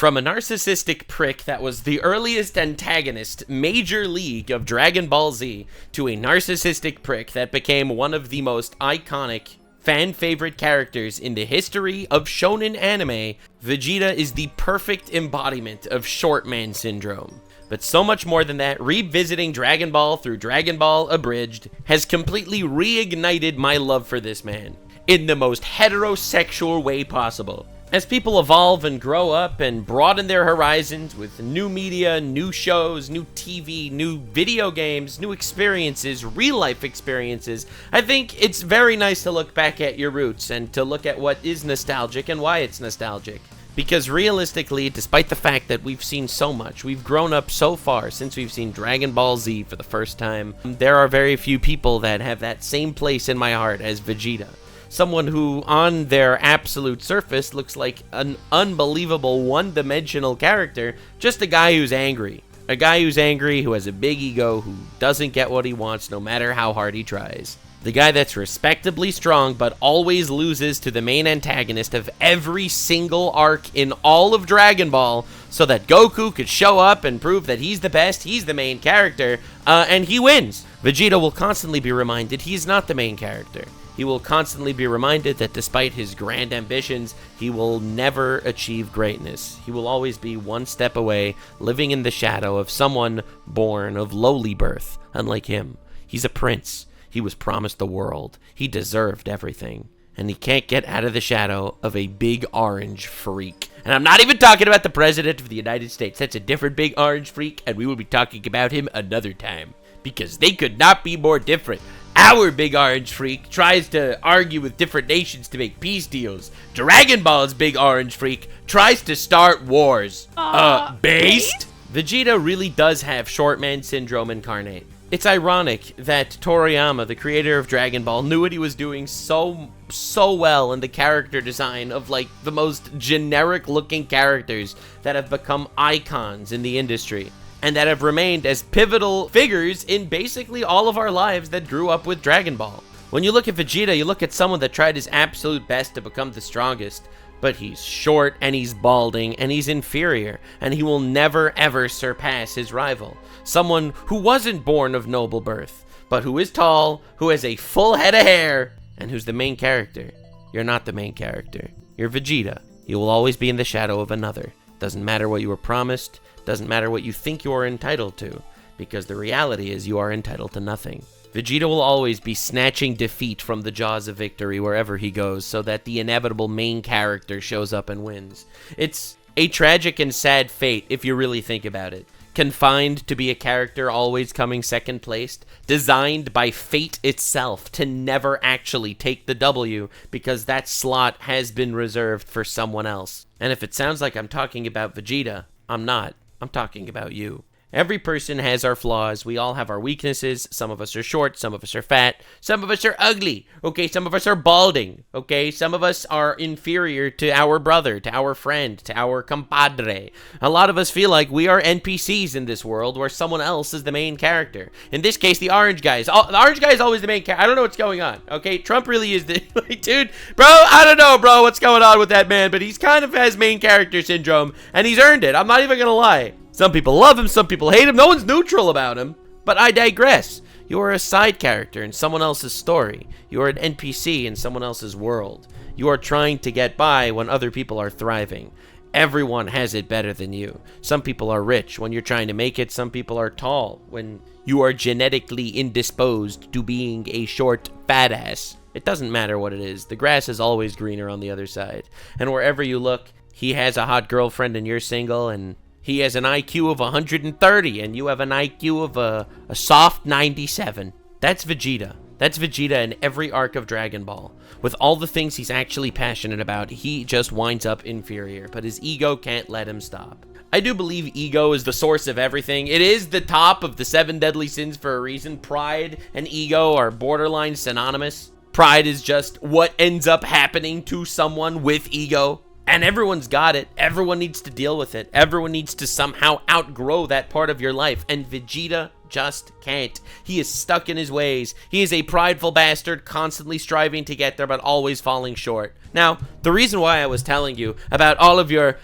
From a narcissistic prick that was the earliest antagonist, Major League of Dragon Ball Z, to a narcissistic prick that became one of the most iconic, fan-favorite characters in the history of shonen anime, Vegeta is the perfect embodiment of shortman syndrome. But so much more than that, revisiting Dragon Ball through Dragon Ball Abridged has completely reignited my love for this man, in the most heterosexual way possible. As people evolve and grow up and broaden their horizons with new media, new shows, new TV, new video games, new experiences, real-life experiences, I think it's very nice to look back at your roots and to look at what is nostalgic and why it's nostalgic. Because realistically, despite the fact that we've seen so much, we've grown up so far since we've seen Dragon Ball Z for the first time, there are very few people that have that same place in my heart as Vegeta. Someone who, on their absolute surface, looks like an unbelievable one-dimensional character, just a guy who's angry. A guy who's angry, who has a big ego, who doesn't get what he wants no matter how hard he tries. The guy that's respectably strong, but always loses to the main antagonist of every single arc in all of Dragon Ball, so that Goku could show up and prove that he's the best, he's the main character, and he wins. Vegeta will constantly be reminded he's not the main character. He will constantly be reminded that despite his grand ambitions, he will never achieve greatness. He will always be one step away, living in the shadow of someone born of lowly birth, unlike him. He's a prince. He was promised the world. He deserved everything. And he can't get out of the shadow of a big orange freak. And I'm not even talking about the President of the United States. That's a different big orange freak, and we will be talking about him another time. Because they could not be more different. Our big orange freak tries to argue with different nations to make peace deals. Dragon Ball's big orange freak tries to start wars. Based? Vegeta really does have shortman syndrome incarnate. It's ironic that Toriyama, the creator of Dragon Ball, knew what he was doing so well in the character design of like the most generic looking characters that have become icons in the industry, and that have remained as pivotal figures in basically all of our lives that grew up with Dragon Ball. When you look at Vegeta, you look at someone that tried his absolute best to become the strongest, but he's short and he's balding and he's inferior, and he will never ever surpass his rival. Someone who wasn't born of noble birth, but who is tall, who has a full head of hair, and who's the main character. You're not the main character. You're Vegeta. You will always be in the shadow of another. Doesn't matter what you were promised. Doesn't matter what you think you are entitled to, because the reality is you are entitled to nothing. Vegeta will always be snatching defeat from the jaws of victory wherever he goes, so that the inevitable main character shows up and wins. It's a tragic and sad fate if you really think about it. Confined to be a character always coming second placed, designed by fate itself to never actually take the W because that slot has been reserved for someone else. And if it sounds like I'm talking about Vegeta, I'm not. I'm talking about you. Every person has our flaws. We all have our weaknesses. Some of us are short. Some of us are fat. Some of us are ugly. Okay, some of us are balding. Okay, some of us are inferior to our brother, to our friend, to our compadre. A lot of us feel like we are NPCs in this world where someone else is the main character. In this case, the orange guy. The orange guy is always the main character. I don't know what's going on. Okay, Trump really is the... like, dude, bro, I don't know, bro, what's going on with that man, but he's kind of has main character syndrome, and he's earned it. I'm not even gonna lie. Some people love him, some people hate him, no one's neutral about him. But I digress. You are a side character in someone else's story. You are an NPC in someone else's world. You are trying to get by when other people are thriving. Everyone has it better than you. Some people are rich when you're trying to make it. Some people are tall when you are genetically indisposed to being a short fat ass. It doesn't matter what it is. The grass is always greener on the other side. And wherever you look, he has a hot girlfriend and you're single, and he has an IQ of 130, and you have an IQ of a soft 97. That's Vegeta. That's Vegeta in every arc of Dragon Ball. With all the things he's actually passionate about, he just winds up inferior, but his ego can't let him stop. I do believe ego is the source of everything. It is the top of the 7 deadly sins for a reason. Pride and ego are borderline synonymous. Pride is just what ends up happening to someone with ego. And everyone's got it. Everyone needs to deal with it. Everyone needs to somehow outgrow that part of your life. And Vegeta just can't. He is stuck in his ways. He is a prideful bastard, constantly striving to get there, but always falling short. Now, the reason why I was telling you about all of your,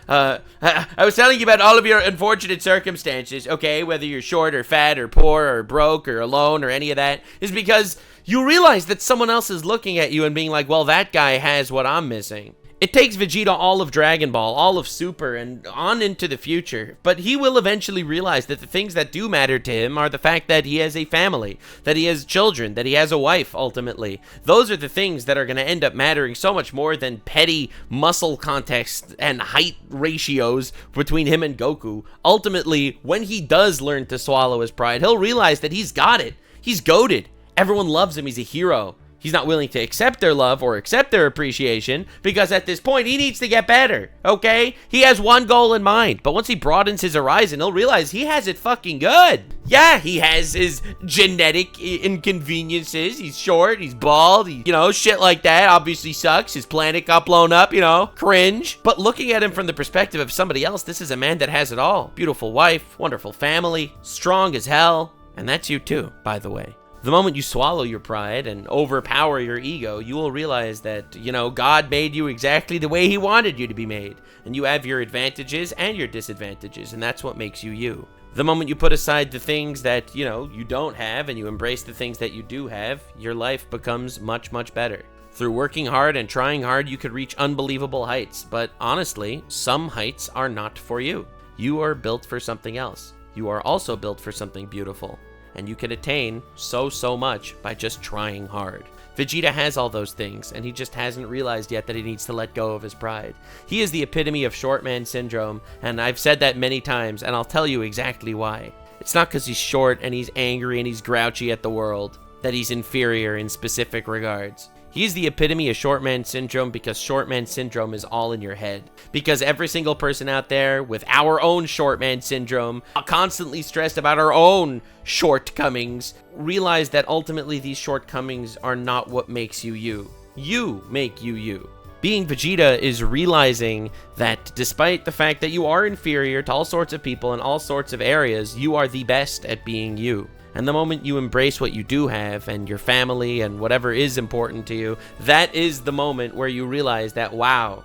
unfortunate circumstances, okay, whether you're short or fat or poor or broke or alone or any of that, is because you realize that someone else is looking at you and being like, well, that guy has what I'm missing. It takes Vegeta all of Dragon Ball, all of Super, and on into the future, but he will eventually realize that the things that do matter to him are the fact that he has a family, that he has children, that he has a wife, ultimately. Those are the things that are going to end up mattering so much more than petty muscle context and height ratios between him and Goku. Ultimately, when he does learn to swallow his pride, he'll realize that he's got it. He's goated. Everyone loves him. He's a hero. He's not willing to accept their love or accept their appreciation because at this point, he needs to get better, okay? He has one goal in mind, but once he broadens his horizon, he'll realize he has it fucking good. Yeah, he has his genetic inconveniences. He's short, he's bald, shit like that obviously sucks. His planet got blown up, cringe. But looking at him from the perspective of somebody else, this is a man that has it all. Beautiful wife, wonderful family, strong as hell, and that's you too, by the way. The moment you swallow your pride and overpower your ego, you will realize that, God made you exactly the way he wanted you to be made. And you have your advantages and your disadvantages, and that's what makes you you. The moment you put aside the things that, you don't have and you embrace the things that you do have, your life becomes much, much better. Through working hard and trying hard, you could reach unbelievable heights, but honestly, some heights are not for you. You are built for something else. You are also built for something beautiful. And you can attain so much by just trying hard. Vegeta has all those things, and he just hasn't realized yet that he needs to let go of his pride. He is the epitome of shortman syndrome, and I've said that many times, and I'll tell you exactly why. It's not because he's short and he's angry and he's grouchy at the world that he's inferior in specific regards. He's the epitome of shortman syndrome because shortman syndrome is all in your head. Because every single person out there with our own shortman syndrome, constantly stressed about our own shortcomings, realize that ultimately these shortcomings are not what makes you you. You make you you. Being Vegeta is realizing that despite the fact that you are inferior to all sorts of people in all sorts of areas, you are the best at being you. And the moment you embrace what you do have and your family and whatever is important to you, that is the moment where you realize that, wow,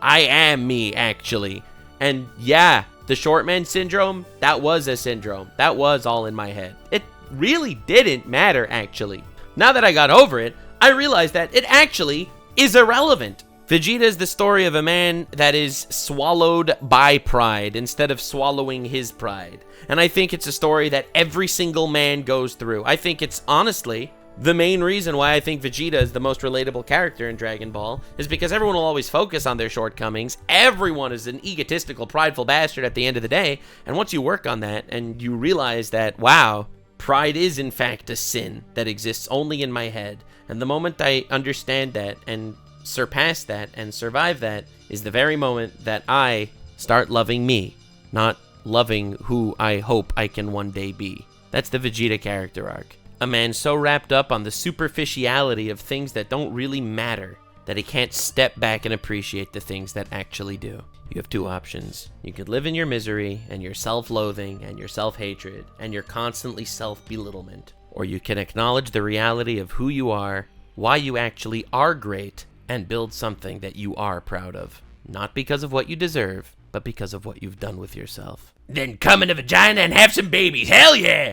I am me, actually. And yeah, the shortman syndrome, that was a syndrome. That was all in my head. It really didn't matter, actually. Now that I got over it, I realized that it actually is irrelevant. Vegeta is the story of a man that is swallowed by pride instead of swallowing his pride. And I think it's a story that every single man goes through. I think it's honestly the main reason why I think Vegeta is the most relatable character in Dragon Ball is because everyone will always focus on their shortcomings. Everyone is an egotistical, prideful bastard at the end of the day. And once you work on that and you realize that, wow, pride is in fact a sin that exists only in my head. And the moment I understand that and surpass that and survive that is the very moment that I start loving me, not loving who I hope I can one day be. That's the Vegeta character arc. A man so wrapped up on the superficiality of things that don't really matter that he can't step back and appreciate the things that actually do. You have two options. You could live in your misery and your self-loathing and your self-hatred and your constantly self-belittlement. Or you can acknowledge the reality of who you are, why you actually are great, and build something that you are proud of. Not because of what you deserve, but because of what you've done with yourself. Then come into vagina and have some babies. Hell yeah!